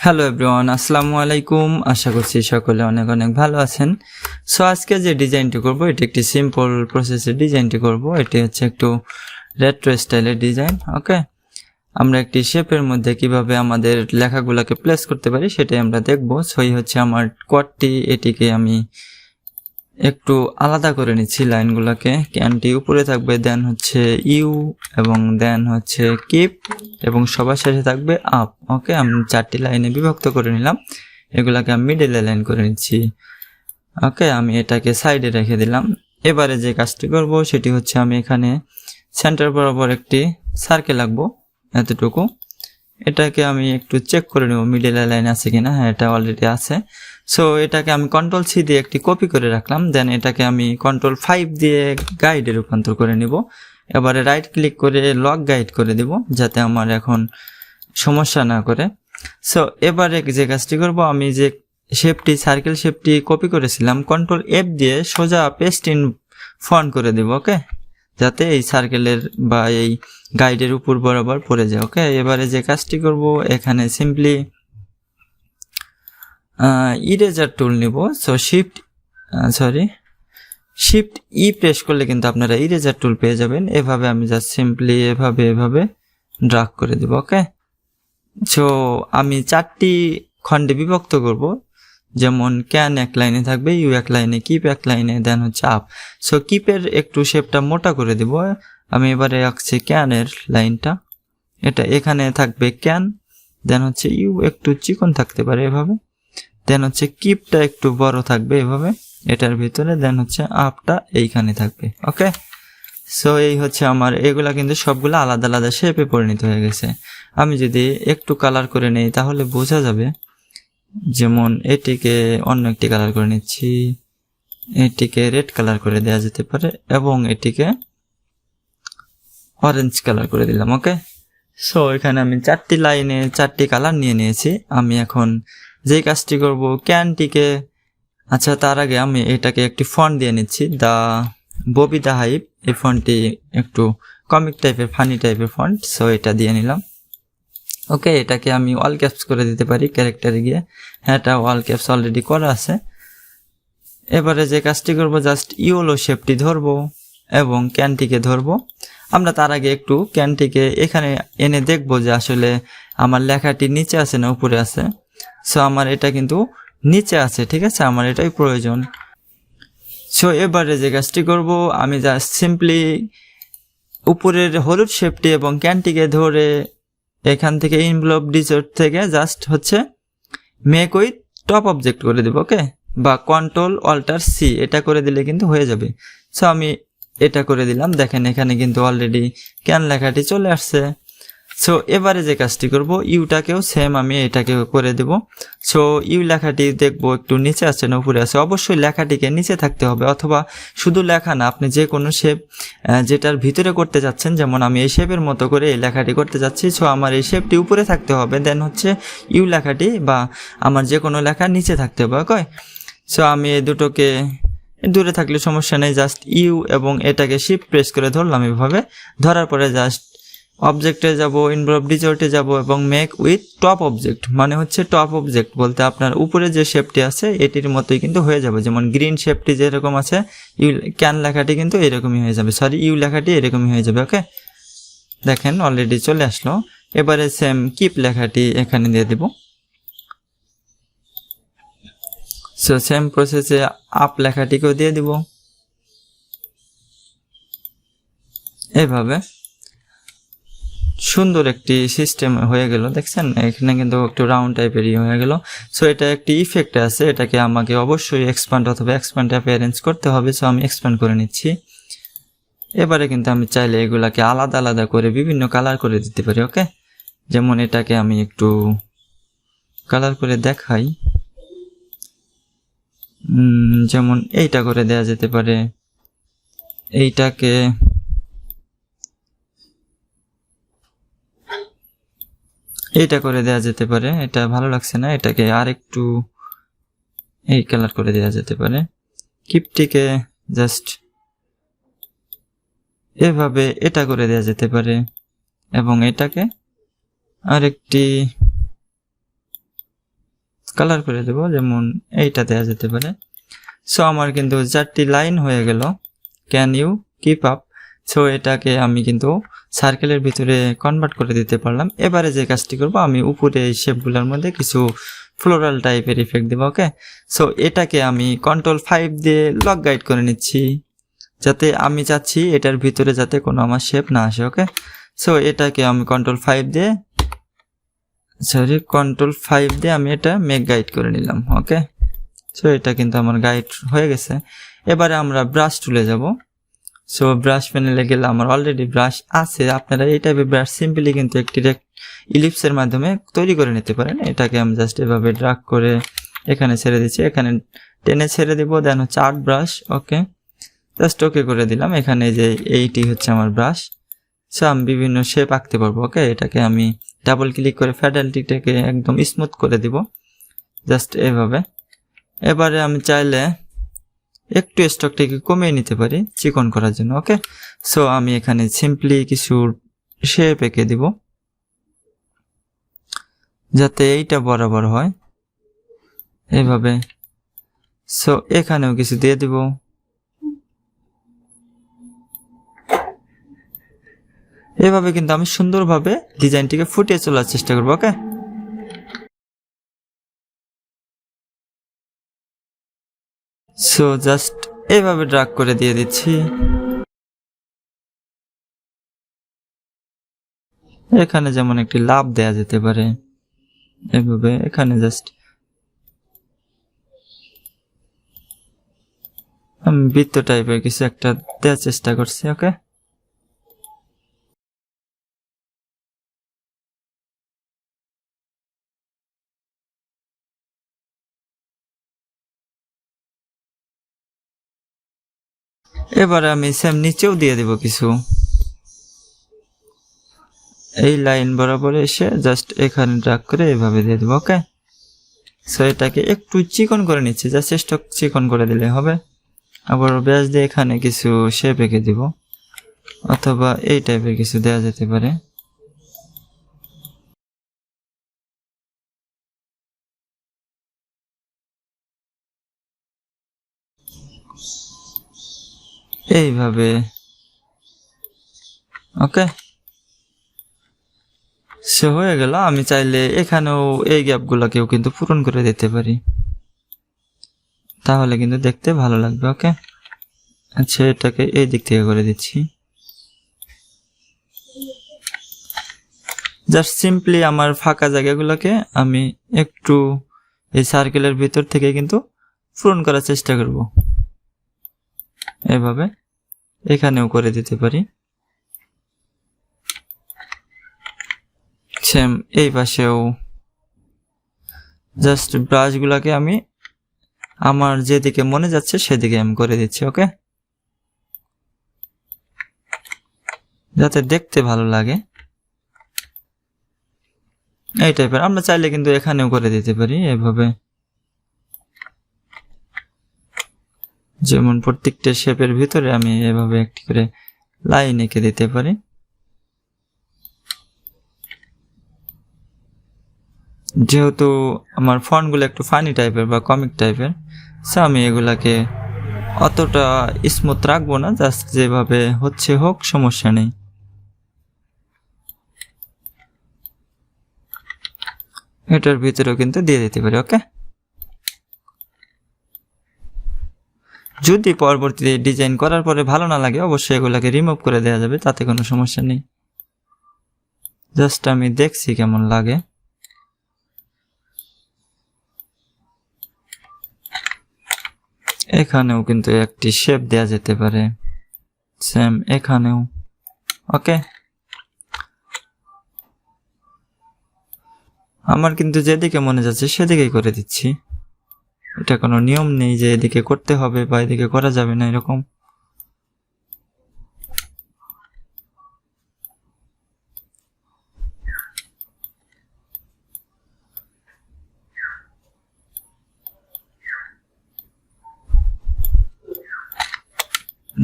Hello everyone, আসসালামু আলাইকুম। আশা করছি সকলে অনেক অনেক ভালো আছেন। সো আজকে যে ডিজাইনটি করব এটি একটি সিম্পল প্রসেসের ডিজাইনটি করব। এটি হচ্ছে একটু রেট্রো স্টাইলের ডিজাইন। ওকে, আমরা একটি শেপের মধ্যে কিভাবে আমাদের লেখাগুলোকে প্লেস করতে পারি সেটাই আমরা দেখব। সই হচ্ছে আমার কোডটি, এটিকে আমি একটু আলাদা করে নিচ্ছি লাইনগুলোকে। ক্যানটি উপরে থাকবে, দেন হচ্ছে ইউ এবং দেন হচ্ছে কিপ এবং সবার শেষে থাকবে আপ। ওকে, আমি 4টি লাইনে বিভক্ত করে নিলাম। এগুলাকে আমি মিডলে লাইন করে নিচ্ছি। ওকে, আমি এটাকে সাইডে রেখে দিলাম। এবারে যে কাজটি করব সেটি হচ্ছে আমি এখানে সেন্টার বরাবর একটি সার্কেল আঁকবো, এতটুকু। এটাকে আমি একটু চেক করে নেব মিডল লাইন আছে কিনা। হ্যাঁ, এটা অলরেডি আছে। সো এটাকে আমি Ctrl+C দিয়ে একটি কপি করে রাখলাম। দেন এটাকে আমি Ctrl+5 দিয়ে গাইডে রূপান্তর করে নিব। এবারে রাইট ক্লিক করে লক গাইড করে দিব যাতে আমার এখন সমস্যা না করে। সো এবারে যে কাজটি করব, আমি যে শেপটি সার্কেল শেপটি কপি করেছিলাম Ctrl+F দিয়ে সোজা পেস্ট ইন ফন্ট করে দেব। ওকে, যাতে এই সার্কেলের বা এই গাইডের উপর বরাবর পড়ে যায়। ওকে, এবারে যে কাজটি করব, এখানে সিম্পলি ইরেজার টুল নিব। সো শিফট ই প্রেস করলে কিন্তু আপনারা ইরেজার টুল পেয়ে যাবেন। এভাবে আমি জাস্ট সিম্পলি এভাবে ড্রাগ করে দেব। ওকে, সো আমি 4টি খণ্ডে বিভক্ত করব। যেমন ক্যান এক লাইনে থাকবে, ইউ এক লাইনে, কিপ এক লাইনে, দেন হচ্ছে আপ। সো কিপের একটু শেপটা মোটা করে দেব। আমি এবারে আঁকছি ক্যানের লাইনটা, এটা এখানে থাকবে ক্যান, দেন হচ্ছে ইউ একটু চিকন থাকতে পারে এভাবে, দেন হচ্ছে কিপটা একটু বড় থাকবে এভাবে এটার ভিতরে, দেন হচ্ছে আপটা এইখানে থাকবে। ওকে, সো এই হচ্ছে আমার, এগুলা কিন্তু সবগুলো আলাদা আলাদা শেপে পরিণত হয়ে গেছে। আমি যদি একটু কালার করে নেই তাহলে বোঝা যাবে। যেমন এটিকে অন্য একটি কালার করে নিচ্ছি, এটিকে রেড কালার করে দেওয়া যেতে পারে এবং এটিকে অরেঞ্জ কালার করে দিলাম। ওকে, সো এখানে আমি 4টি লাইনে 4টি কালার নিয়ে নিয়েছি। আমি এখন যে কাজটি করব, ক্যানটিকে, আচ্ছা তার আগে আমি এটাকে একটি ফন্ট দিয়ে নিচ্ছি, ববি দা হাইপ। এই ফন্টটি একটু কমিক টাইপের, ফানি টাইপের ফন্ট। সো এটা দিয়ে নিলাম। ওকে, এটাকে আমি অল ক্যাপস করে দিতে পারি ক্যারেক্টারে গিয়ে। হ্যাঁ, এটা অল ক্যাপস অলরেডি করা আছে। এবারে যে কাজটি করব, জাস্ট ইউলো শেপটি ধরবো এবং ক্যানটিকে ধরবো। আমরা তার আগে একটু ক্যানটিকে এখানে এনে দেখব যে আসলে আমার লেখাটি নিচে আছে না উপরে আছে। সো আমার এটা কিন্তু নিচে আছে, ঠিক আছে, আমার এটাই প্রয়োজন। সো এবারে যে কাজটি করব, আমি জাস্ট সিম্পলি উপরের হলুদ শেপটি এবং ক্যানটিকে ধরে এখান থেকে ইনভেলপ ডিজার্ট থেকে জাস্ট হচ্ছে মেক উইথ টপ অবজেক্ট করে দেব। ওকে, বা Ctrl+Alt+C এটা করে দিলে কিন্তু হয়ে যাবে। সো আমি এটা করে দিলাম। দেখেন এখানে কিন্তু অলরেডি ক্যান লেখাটি চলে আসছে। সো এবারে যে কাজটি করব, ইউটাকেও সেম আমি এটাকে করে দেব। সো ইউ লেখাটি দেখবো একটু নিচে আছে না উপরে আছে। অবশ্যই লেখাটিকে নিচে থাকতে হবে, অথবা শুধু লেখা না, আপনি যে কোনো শেপ যেটার ভিতরে করতে যাচ্ছেন, যেমন আমি এই শেপের মতো করে এই লেখাটি করতে যাচ্ছি। সো আমার এই শেপটি উপরে থাকতে হবে, দেন হচ্ছে ইউ লেখাটি বা আমার যে কোনো লেখা নিচে থাকতে হবে। ওকে, সো আমি এই দুটোকে, দূরে থাকলে সমস্যা নেই, জাস্ট ইউ এবং এটাকে শিফট প্রেস করে ধরলাম। এভাবে ধরার পরে জাস্ট অবজেক্টে যাব, ইনভলভ ডিজার্টে যাব এবং মেক উইথ টপ অবজেক্ট, মানে হচ্ছে টপ অবজেক্ট বলতে আপনার উপরে যে শেপটি আছে এটির মতোই কিন্তু হয়ে যাবে। যেমন গ্রিন শেপটি যেরকম আছে, ইউ ক্যান লেখাটি কিন্তু এরকমই হয়ে যাবে, ইউ লেখাটি এরকমই হয়ে যাবে। ওকে, দেখেন অলরেডি চলে আসলো। এবারে সেম কিপ লেখাটি এখানে দিয়ে দেব। সো সেম প্রসেসে আপ লেখাটিকেও দিয়ে দিব এভাবে। সুন্দর একটি সিস্টেম হয়ে গেল, দেখছেন এখানে কিন্তু একটু রাউন্ড টাইপেরই হয়ে গেল। সো এটা একটি ইফেক্ট আছে, এটাকে আমাকে অবশ্যই এক্সপ্যান্ড অথবা এক্সপ্যান্ড অ্যাপিয়ারেন্স করতে হবে। সো আমি এক্সপ্যান্ড করে নিচ্ছি। এবারে কিন্তু আমি চাইলে এগুলাকে আলাদা আলাদা করে বিভিন্ন কালার করে দিতে পারি। ওকে, যেমন এটাকে আমি একটু কালার করে দেখাই, যেমন এইটা করে দেয়া যেতে পারে, এইটাকে এইটা করে দেয়া যেতে পারে। এটা ভালো লাগছে না, এটাকে আর একটু এই কালার করে দেয়া যেতে পারে। কিপটিকে জাস্ট এভাবে এটা করে দেয়া যেতে পারে এবং এটাকে আরেকটি কালার করে দেব, যেমন এইটা দেওয়া যেতে পারে। সো আমার কিন্তু 4টি লাইন হয়ে গেল, can you keep up. So এটাকে আমি কিন্তু সার্কেলের ভিতরে কনভার্ট করে দিতে পারলাম। এবারে যে কাজটি করব, আমি উপরে এই শেপগুলোর মধ্যে কিছু ফ্লোরাল টাইপের ইফেক্ট দেবো। ওকে, সো এটাকে আমি Ctrl+5 দিয়ে লক গাইড করে নিচ্ছি, যাতে আমি চাচ্ছি এটার ভিতরে যাতে কোনো আমার শেপ না আসে। ওকে, সো এটাকে আমি Ctrl+5 দিয়ে আমি এটা মেক গাইড করে নিলাম। ওকে, সো এটা কিন্তু আমার গাইড হয়ে গেছে। এবারে আমরা ব্রাশ টুলে যাব। সো ব্রাশ প্যানেলে গেলে আমার অলরেডি ব্রাশ আছে। আপনারা এই টাইপের ব্রাশ সিম্পলি কিন্তু একটি ইলিপসের মাধ্যমে তৈরি করে নিতে পারেন। এটাকে আমি জাস্ট এভাবে ড্রাগ করে এখানে ছেড়ে দিচ্ছি, এখানে টেনে ছেড়ে দিব, দেন হচ্ছে আর্ট ব্রাশ। ওকে, জাস্ট ওকে করে দিলাম। এখানে যে এইটি হচ্ছে আমার ব্রাশ। সো আমি বিভিন্ন শেপ আঁকতে পারবো। ওকে, এটাকে আমি ডাবল ক্লিক করে ফ্যাডালিটিটাকে একদম স্মুথ করে দিব, জাস্ট এভাবে। এবারে আমি চাইলে একটু স্টকটাকে কমিয়ে নিতে পারি চিকন করার জন্য। ওকে, সো আমি এখানে সিম্পলি কিছু শেপ এঁকে দিব যাতে এইটা বরাবর হয় এইভাবে। সো এখানেও কিছু দিয়ে দিব। এভাবে কিন্তু আমি সুন্দরভাবে ডিজাইনটিকে ফুটিয়ে তোলার চেষ্টা করবো। ওকে, সো জাস্ট এভাবে ড্রাগ করে দিয়ে দিচ্ছি। এখানে যেমন একটি লাভ দেয়া যেতে পারে এভাবে, এখানে জাস্ট আমি বৃত্ত টাইপের কিছু একটা দেওয়ার চেষ্টা করছি। ওকে, এবারে আমি সেম নিচেও দিয়ে দিব কিছু, এই লাইন বরাবর এসে জাস্ট এখানে ড্রাগ করে এভাবে দিয়ে দেবো। ওকে, সো এটাকে একটু চিকন করে নিচ্ছি, জাস্ট স্টক চিকন করে দিলে হবে। আবার ব্রাশ দিয়ে এখানে কিছু শেপ এঁকে দিব, অথবা এই টাইপের কিছু দেওয়া যেতে পারে। এইভাবে। ওকে, সে হয়ে গেল। আমি চাইলে এখানেও এই গ্যাপগুলোকেও কিন্তু পূরণ করে দিতে পারি, তাহলে কিন্তু দেখতে ভালো লাগবে। ওকে, আচ্ছা, এটাকে এই দিক থেকে করে দিচ্ছি। জাস্ট সিম্পলি আমার ফাঁকা জায়গাগুলোকে আমি একটু এই সার্কেলের ভিতর থেকে কিন্তু পূরণ করার চেষ্টা করব, এভাবে। এখানেও করে দিতে পারি সেম, এই পাশেও। জাস্ট ব্রাশগুলোকে আমি আমার যেদিকে মনে যাচ্ছে সেদিকে আমি করে দিচ্ছি। ওকে, যাতে দেখতে ভালো লাগে এই টাইপের। আমরা চাইলে কিন্তু এখানেও করে দিতে পারি এভাবে, যেমন প্রত্যেকটা শেপের ভিতরে আমি এভাবে একটি করে লাইন এঁকে দিতে পারি। যেহেতু আমার ফন্টগুলো একটু ফানি টাইপের বা কমিক টাইপের, সো আমি এগুলাকে অতটা স্মুথ রাখবো না, জাস্ট যেভাবে হচ্ছে হোক, সমস্যা নেই। এটার ভিতরেও কিন্তু দিয়ে দিতে পারি। ওকে, যদি পরবর্তীতে ডিজাইন করার পরে ভালো না লাগে, অবশ্যই এগুলাকে রিমুভ করে দেওয়া যাবে, তাতে কোনো সমস্যা নেই। জাস্ট আমি দেখছি কেমন লাগে। এখানেও কিন্তু একটি শেপ দেওয়া যেতে পারে, সেম এখানেও। ওকে, আমার কিন্তু যেদিকে মনে যাচ্ছে সেদিকেই করে দিচ্ছি। এটা কোনো নিয়ম নেই যে এদিকে করতে হবে বা এদিকে করা যাবে না, এরকম।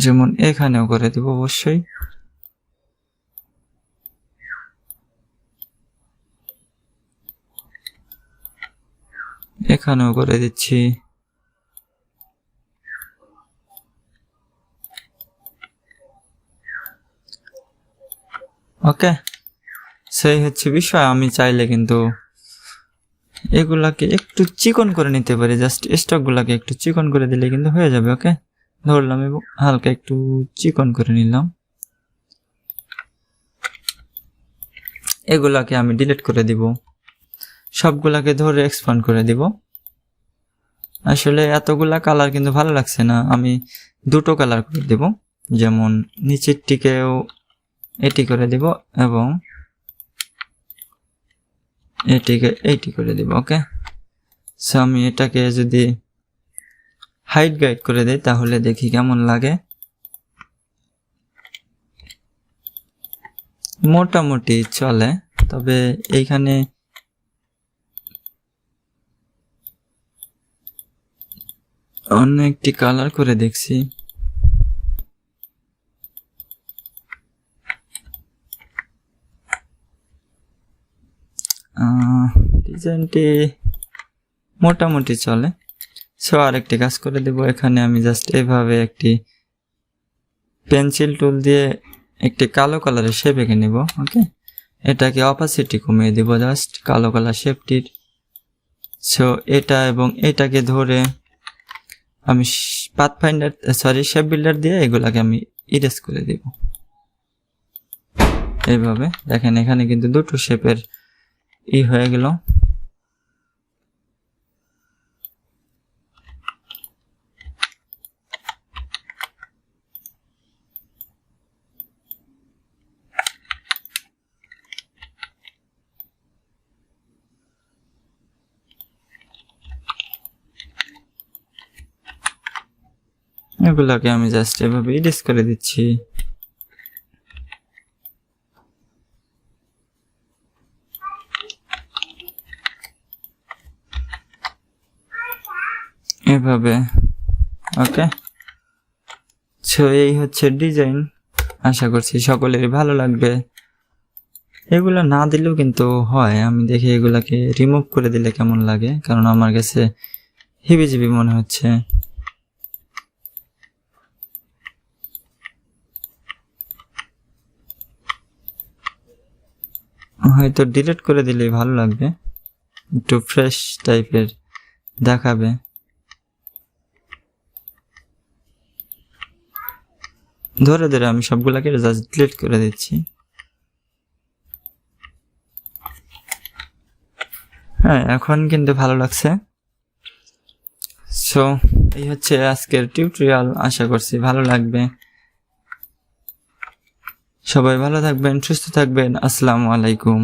যেমন এখানেও করে দিব অবশ্যই। এখানেও করে দিচ্ছি। ওকে, সেই হচ্ছে বিষয়। আমি চাইলে কিন্তু এগুলাকে একটু চিকন করে নিতে পারি, জাস্ট স্টক গুলাকে একটু চিকন করে দিলে কিন্তু হয়ে যাবে। ওকে, ধরলাম এবং হালকা একটু চিকন করে নিলাম। এগুলাকে আমি ডিলিট করে দিব, সবগুলাকে ধরে এক্সপান্ড করে দিব। আসলে এতগুলা কালার কিন্তু ভালো লাগছে না, আমি দুটো কালার করে দিব। যেমন নিচের টিকেও এটি করে দিব এবং এটিকে এইটি করে দিব। ওকে, সো আমি এটাকে যদি হাইট গাইড করে দেই তাহলে দেখি কেমন লাগে। মোটামুটি চলে, তবে এইখানে অনেকটি কালার করে দেখছি। ডিজাইনটি মোটামুটি চলে। সো আরেকটি কাজ করে দেব, এখানে আমি জাস্ট এভাবে একটি পেন্সিল টুল দিয়ে একটি কালো কালারের শেপ এঁকে নেব। ওকে, এটাকে অপাসিটি কমিয়ে দিব জাস্ট কালো কালার শেপটির। সো এটা এবং এটাকে ধরে আমি পাথফাইন্ডার শেপ বিল্ডার দিয়ে এগুলাকে আমি ইরেজ করে দেব। এইভাবে দেখেন, এখানে কিন্তু দুটো শেপের হয়ে গেল। এগুলাকে আমি জাস্ট এভাবে ইরেজ করে দিচ্ছি। এভাবে। ওকে, সো এই হচ্ছে ডিজাইন। আশা করছি সকলেরই ভালো লাগবে। এগুলা না দিলেও কিন্তু হয়, আমি দেখি এগুলাকে রিমুভ করে দিলে কেমন লাগে, কারণ আমার কাছে হিবিজিবি মনে হচ্ছে। হয়তো ডিলিট করে দিলেই ভালো লাগবে, একটু ফ্রেশ টাইপের দেখাবে। ধরে ধরে আমি সবগুলাকে জাস্ট ডিলিট করে দিচ্ছি। হ্যাঁ, এখন কিন্তু ভালো লাগছে। সো এই হচ্ছে আজকের টিউটোরিয়াল, আশা করছি ভালো লাগবে। সবাই ভালো থাকবেন, সুস্থ থাকবেন। আসসালামু আলাইকুম।